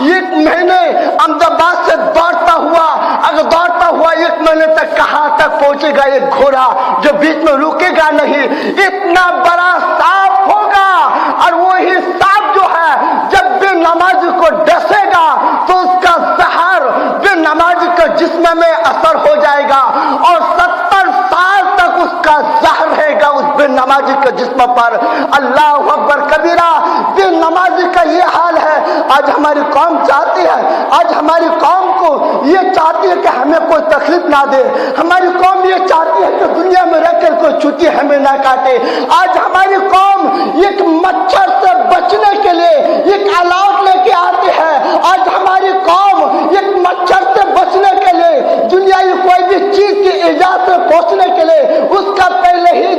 1 महीने अहमदाबाद से दौड़ता हुआ 1 महीने तक कहां तक पहुंचेगा एक घोड़ा जो बीच में रुकेगा नहीं। इतना बड़ा सांप होगा और वही सांप जो है जब बेनमाजी को डसेगा तो उसका जहर बेनमाजी के जिस्म में असर हो जाएगा और 70 साल तक उसका जहर रहेगा उस बेनमाजी के जिस्म पर। अल्लाह अकबर कबीरा। बेनमाजी का ये हाल है। आज हमारी कौम चाहती है, आज हमारी कौम को ये चाहती है कि हमें कोई तकलीफ ना दे। हमारी कौम ये चाहती है कि दुनिया में रहकर कोई चुटी हमें ना काटे। आज हमारी कौम एक मच्छर से बचने के लिए एक अलाउट लेके आती है। आज हमारी कौम एक मच्छर से बचने के लिए दुनिया की कोई भी चीज की इजाजत से पहुंचने के लिए उसका पहले ही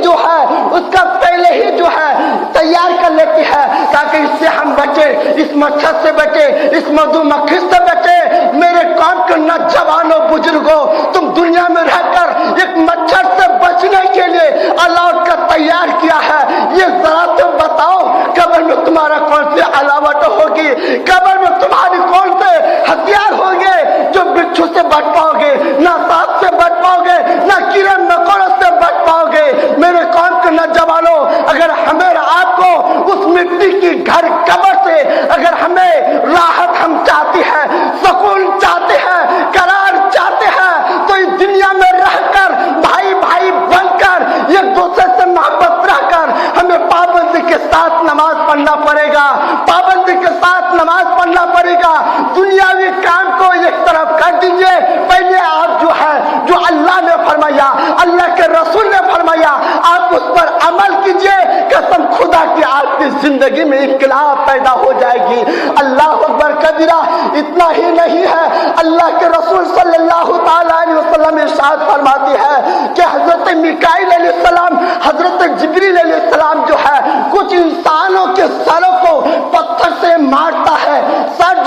जो है तैयार कर लेती है ताकि इससे हम बचे, इस मच्छर से बचे, इस मधुमक्खी से बचे। मेरे कौम के नौजवानों बुजुर्गों, तुम दुनिया में रहकर एक मच्छर से बचने के लिए अलाउट का तैयार किया है। ये जरा तुम बताओ कब्र में तुम्हारा कौन सी अलावट होगी, कब्र में तुम्हारी कौन से हथियार होंगे जो बिच्छू से बच पाओगे, ना सांप से बच पाओगे, ना कीड़े मकोड़ों से बच पाओगे। मेरे कौम के नौजवानों, अगर हमें आपको उस मिट्टी की घर कब्र से अगर हमें राहत हम चाहती है, सुकून चाहते हैं, करार चाहते हैं, तो इस दुनिया में रहकर भाई भाई बनकर एक दूसरे से मोहब्बत रहकर हमें पाबंदी के साथ नमाज पढ़ना पड़ेगा, पाबंदी के साथ नमाज पढ़ना पड़ेगा। दुनियावी काम को एक तरफ कर दीजिए। पहले आप जो है जो अल्लाह ने फरमाया, अल्लाह के रसूल ने फरमाया, आप उस पर अमल कीजिए। कसम खुदा की आपकी जिंदगी में इनकलाब पैदा हो जाएगी। अल्लाह अकबर कबीरा। इतना ही नहीं है, अल्लाह के रसूल सल्लल्लाहु ताला अलैहि वसल्लम इरशाद फरमाती है कि हजरत मिकाईल अलैहिस्सलाम, हजरत जिब्रील अलैहिस्सलाम जो है कुछ इंसानों के सरों को पत्थर से मारता है। सर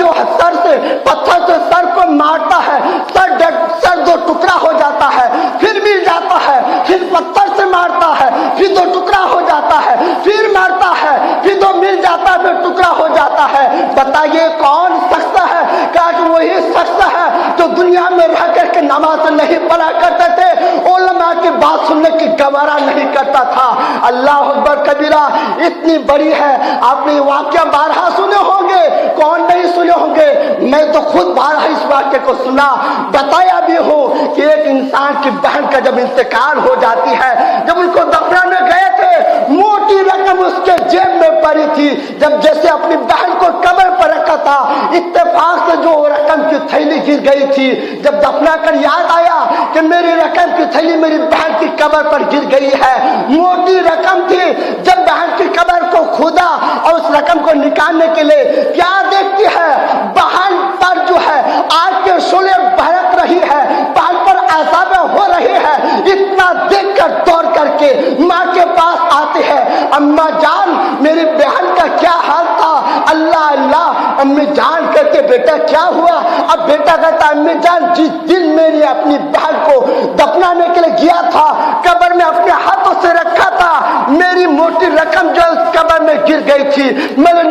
से पत्थर से सर को मारता है, सर 2 टुकड़ा हो जाता है, फिर मिल जाता है, फिर पत्थर से मारता है, फिर 2 टुकड़ा हो जाता है, फिर मारता है, फिर 2 मिल जाता है, फिर टुकड़ा हो जाता है। बताइए कौन शख्स है? क्या वही शख्स है जो दुनिया में रह करके नमाज नहीं पढ़ा करते थे, उलमा की बात सुनने की गवारा नहीं करता था। अल्लाह अकबर कबीरा। इतनी बड़ी है। आपने वाक्य 12 सुने होंगे, कौन नहीं सुने होंगे? मैं तो खुद 12 इस वाक्य को सुना, बताया भी हो कि एक इंसान की बहन का जब इंतकाल हो जाती है, जब उनको दफनाने गए थे, मोटी रकम उसके जेब में पड़ी थी। जब जैसे अपनी बहन को कब्र पर रखा था, इत्तेफाक से जो रकम की थैली गिर गई थी, जब दफना कर याद आया कि मेरी रकम की थैली मेरी बहन की कब्र पर गिर गई है। मोटी रकम थी। जब बहन की कब्र को खोदा और उस रकम को निकालने के लिए क्या देखती है, बहन पर जो है आग के शोले बरक रही है, बहन पर अज़ाब हो रही है। इतना देखकर दौड़ करके माँ के पास आते हैं, अम्मा जान मेरी बहन का क्या हाल था? अल्लाह अल्लाह। अम्मी जान कहते बेटा क्या हुआ? अब बेटा कहता अम्मी जान जिस दिन मेरी अपनी बहन को दफनाने के लिए गया था, कब्र में अपने हाथों से रखा था, मेरी मोटी रकम जो उस कब्र में गिर गई थी, मैंने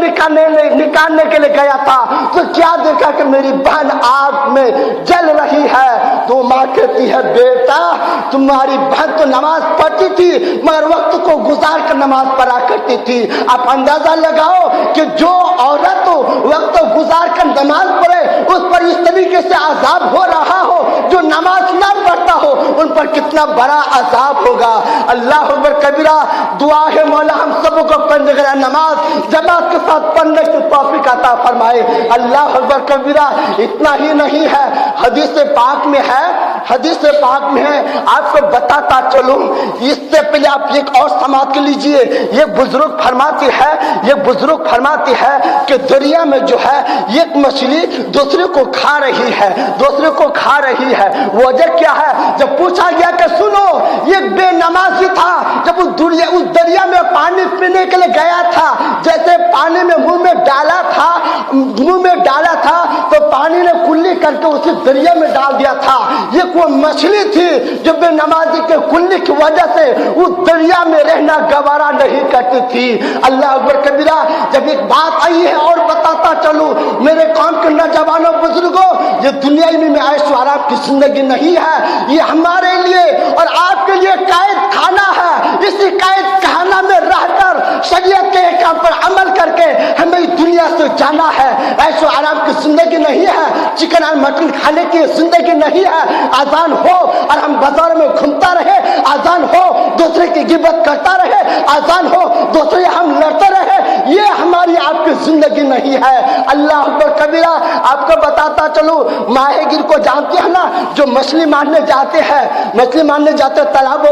निकालने के लिए गया था तो क्या देखा कि मेरी बहन आग में जल रही है। तो माँ कहती है बेटा तुम्हारी बहन तो नमाज पढ़ती थी मगर वक्त को गुजार कर नमाज पढ़ा करती थी। आप अंदाजा लगाओ कि जो औरत वक्त गुजार कर नमाज पढ़े उस पर इस तरीके से अजाब हो रहा हो, जो नमाज ना पढ़ता हो उन पर कितना बड़ा अजाब होगा। अल्लाह अकबर कबीरा। दुआ है मौला हम सबको पढ़ने का नमाज जमात के साथ पढ़ने की तौफीक अता फरमाए। अल्लाह अकबर कबीरा। इतना ही नहीं है, हदीस पाक में है, हदीस पाक में है, आपको बताता चलूं। इससे पहले आप एक और समाप्त कर लीजिए। ये बुजुर्ग फरमाती है कि दरिया में जो है एक मछली दूसरे को खा रही है, वजह क्या है? जब पूछा गया कि सुनो एक बेनमाजी था, जब उस दरिया में पानी पीने के लिए गया था, जैसे पानी में मुंह में डाला था तो पानी ने कुल्ली करके उसे दरिया में डाल दिया था। ये कोई मछली थी जो बेनमाजी के कुल्ली की वजह से उस दरिया में रहना गवारा नहीं करती थी। अल्लाह अकबर कबीरा। जब एक बात आई है और बताता चलूं, मेरे कौम के जवानों बुजुर्गों, ये दुनिया में ऐशो आराम की जिंदगी नहीं है, ये हमारे लिए और आपके लिए कैद खाना है। इसी कैद खाना में रहकर शरीयत के काम पर अमल करके हमें दुनिया से जाना है। ऐशो आराम की जिंदगी नहीं है, चिकन और मटन खाने की जिंदगी नहीं है। आजान हो और हम बाजार में घूमता रहे, आजान हो दूसरे की गिबत करता रहे, आजान हो दूसरे हम लड़ते रहे, ये हमारी आपकी जिंदगी नहीं है। अल्लाह अकबर कबीरा। आपको बताता चलूं, माहिर गिर को जानते हैं ना, जो मछली मारने जाते हैं, मछली मारने जाते तालाबों